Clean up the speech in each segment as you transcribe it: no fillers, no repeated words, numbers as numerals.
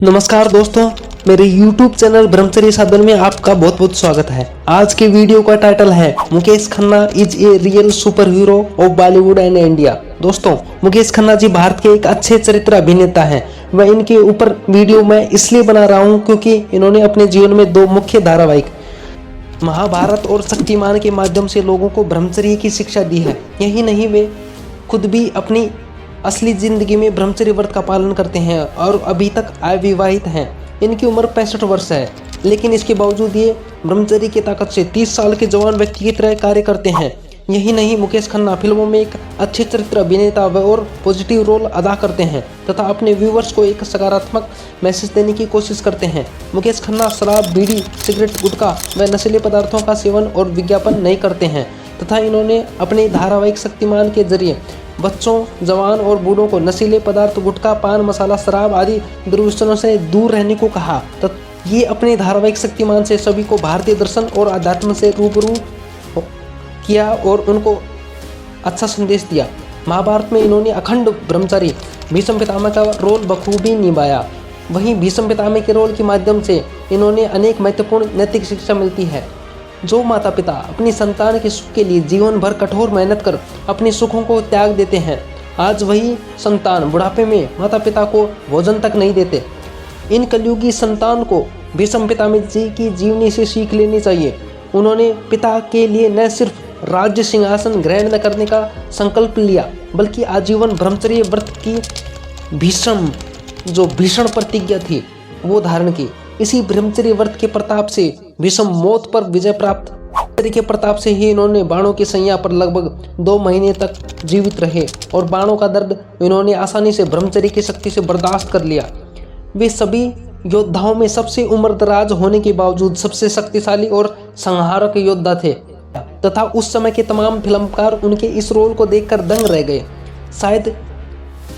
नमस्कार दोस्तों, मेरे YouTube चैनल ब्रह्मचर्य साधन में आपका बहुत बहुत स्वागत है। आज के वीडियो का टाइटल है Mukesh Khanna is a real super hero of Bollywood and India. दोस्तों, मुकेश खन्ना जी भारत के एक अच्छे चरित्र अभिनेता हैं। वह इनके ऊपर वीडियो मैं इसलिए बना रहा हूँ क्योंकि इन्होंने अपने जीवन में दो मुख्य धारावाहिक महाभारत और शक्तिमान के माध्यम से लोगों को ब्रह्मचर्य की शिक्षा दी है। यही नहीं, वे खुद भी अपनी असली जिंदगी में ब्रह्मचर्य व्रत का पालन करते हैं और अभी तक अविवाहित हैं। इनकी उम्र 65 वर्ष है, लेकिन इसके बावजूद ये ब्रह्मचर्य की ताकत से 30 साल के जवान व्यक्ति की तरह कार्य करते हैं। यही नहीं, मुकेश खन्ना फिल्मों में एक अच्छे चरित्र अभिनेता और पॉजिटिव रोल अदा करते हैं तथा अपने व्यूवर्स को एक सकारात्मक मैसेज देने की कोशिश करते हैं। मुकेश खन्ना शराब, बीड़ी, सिगरेट, गुटखा व नशीले पदार्थों का सेवन और विज्ञापन नहीं करते हैं तथा इन्होंने अपने धारावाहिक शक्तिमान के जरिए बच्चों, जवान और बूढ़ों को नशीले पदार्थ, गुटखा, पान मसाला, शराब आदि दुर्व्यसनों से दूर रहने को कहा। ये अपने धारावाहिक शक्तिमान से सभी को भारतीय दर्शन और अध्यात्म से रूबरू किया और उनको अच्छा संदेश दिया। महाभारत में इन्होंने अखंड ब्रह्मचारी भीष्म पितामह का रोल बखूबी निभाया। वहीं भीष्म पितामह के रोल के माध्यम से इन्होंने अनेक महत्वपूर्ण नैतिक शिक्षा मिलती है। जो माता पिता अपनी संतान के सुख के लिए जीवन भर कठोर मेहनत कर अपने सुखों को त्याग देते हैं, आज वही संतान बुढ़ापे में माता पिता को भोजन तक नहीं देते। इन कलयुगी संतान को भीष्म पितामह जी की जीवनी से सीख लेनी चाहिए। उन्होंने पिता के लिए न सिर्फ राज्य सिंहासन ग्रहण न करने का संकल्प लिया, बल्कि आजीवन ब्रह्मचर्य व्रत की भीषण प्रतिज्ञा थी वो धारण की। इसी ब्रह्मचर्य व्रत के प्रताप से भीष्म मौत पर विजय प्राप्त के प्रताप से ही इन्होंने बाणों की सैया पर लगभग 2 महीने तक जीवित रहे और बाणों का दर्द इन्होंने आसानी से ब्रह्मचर्य की शक्ति से बर्दाश्त कर लिया। वे सभी योद्धाओं में सबसे उम्रदराज होने के बावजूद सबसे शक्तिशाली और संहारक योद्धा थे तथा उस समय के तमाम फिल्मकार उनके इस रोल को देखकर दंग रह गए। शायद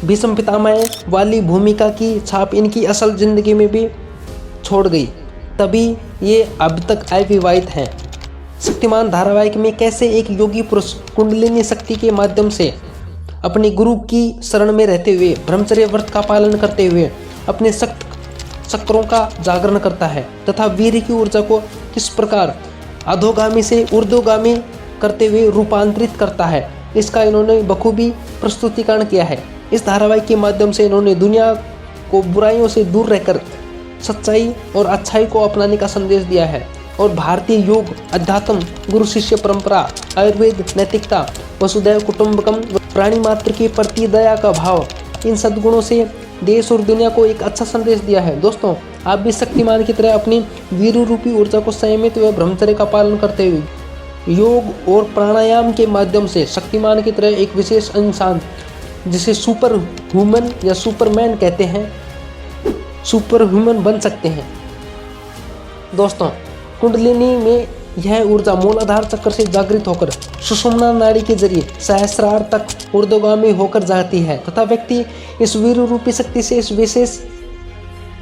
भीष्म पितामह वाली भूमिका की छाप इनकी असल जिंदगी में भी छोड़ गई, तभी ये अब तक अविवाहित हैं। शक्तिमान धारावाहिक में कैसे एक योगी पुरुष कुंडलिनी शक्ति के माध्यम से अपने गुरु की शरण में रहते हुए ब्रह्मचर्य व्रत का पालन करते हुए अपने सख्त चक्रों का जागरण करता है तथा वीर की ऊर्जा को किस प्रकार अधोगामी से ऊर्ध्वगामी करते हुए रूपांतरित करता है, इसका इन्होंने बखूबी प्रस्तुतिकरण किया है। इस धारावाहिक के माध्यम से इन्होंने दुनिया को बुराइयों से दूर रहकर सच्चाई और अच्छाई को अपनाने का संदेश दिया है और भारतीय योग, अध्यात्म, गुरु शिष्य परंपरा, आयुर्वेद, नैतिकता, वसुधैव कुटुंबकम, प्राणी मात्र के प्रति दया का भाव, इन सद्गुणों से देश और दुनिया को एक अच्छा संदेश दिया है। दोस्तों, आप भी शक्तिमान की तरह अपनी वीर रूपी ऊर्जा को संयमित व ब्रह्मचर्य का पालन करते हुए योग और प्राणायाम के माध्यम से शक्तिमान की तरह एक विशेष इंसान, जिसे सुपर ह्यूमन या सुपरमैन कहते हैं, सुपर ह्यूमन बन सकते हैं। दोस्तों, कुंडलिनी में यह ऊर्जा मूलाधार चक्र से जागृत होकर सुषुम्ना नाड़ी के जरिए सहस्रार तक ऊर्ध्वगामी होकर जाती है तथा व्यक्ति इस वीर रूपी शक्ति से इस विशेष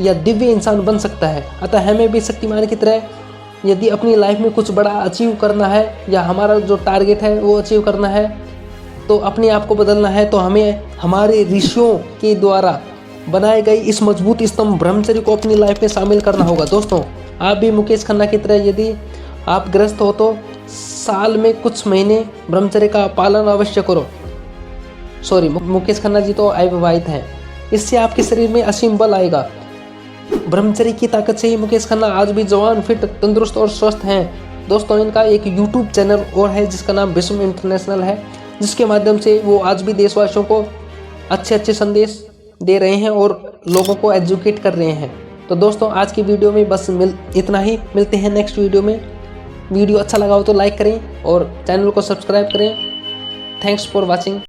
या दिव्य इंसान बन सकता है। अतः हमें भी शक्तिमान की तरह यदि अपनी लाइफ में कुछ बड़ा अचीव करना है या हमारा जो टारगेट है वो अचीव करना है, तो अपने आप को बदलना है, तो हमें हमारे ऋषियों के द्वारा बनाए गए इस मजबूत स्तंभ ब्रह्मचर्य को अपनी लाइफ में शामिल करना होगा। दोस्तों, आप भी मुकेश खन्ना की तरह यदि आप ग्रस्त हो तो साल में कुछ महीने ब्रह्मचर्य का पालन अवश्य करो। मुकेश खन्ना जी तो अविवाहित हैं। इससे आपके शरीर में असीम बल आएगा। ब्रह्मचर्य की ताकत से ही मुकेश खन्ना आज भी जवान, फिट, तंदुरुस्त और स्वस्थ हैं। दोस्तों, इनका एक यूट्यूब चैनल और है जिसका नाम भीष्म इंटरनेशनल है, जिसके माध्यम से वो आज भी देशवासियों को अच्छे संदेश दे रहे हैं और लोगों को एजुकेट कर रहे हैं। तो दोस्तों, आज की वीडियो में बस इतना ही। मिलते हैं नेक्स्ट वीडियो में। वीडियो अच्छा लगा हो तो लाइक करें और चैनल को सब्सक्राइब करें। Thanks for watching.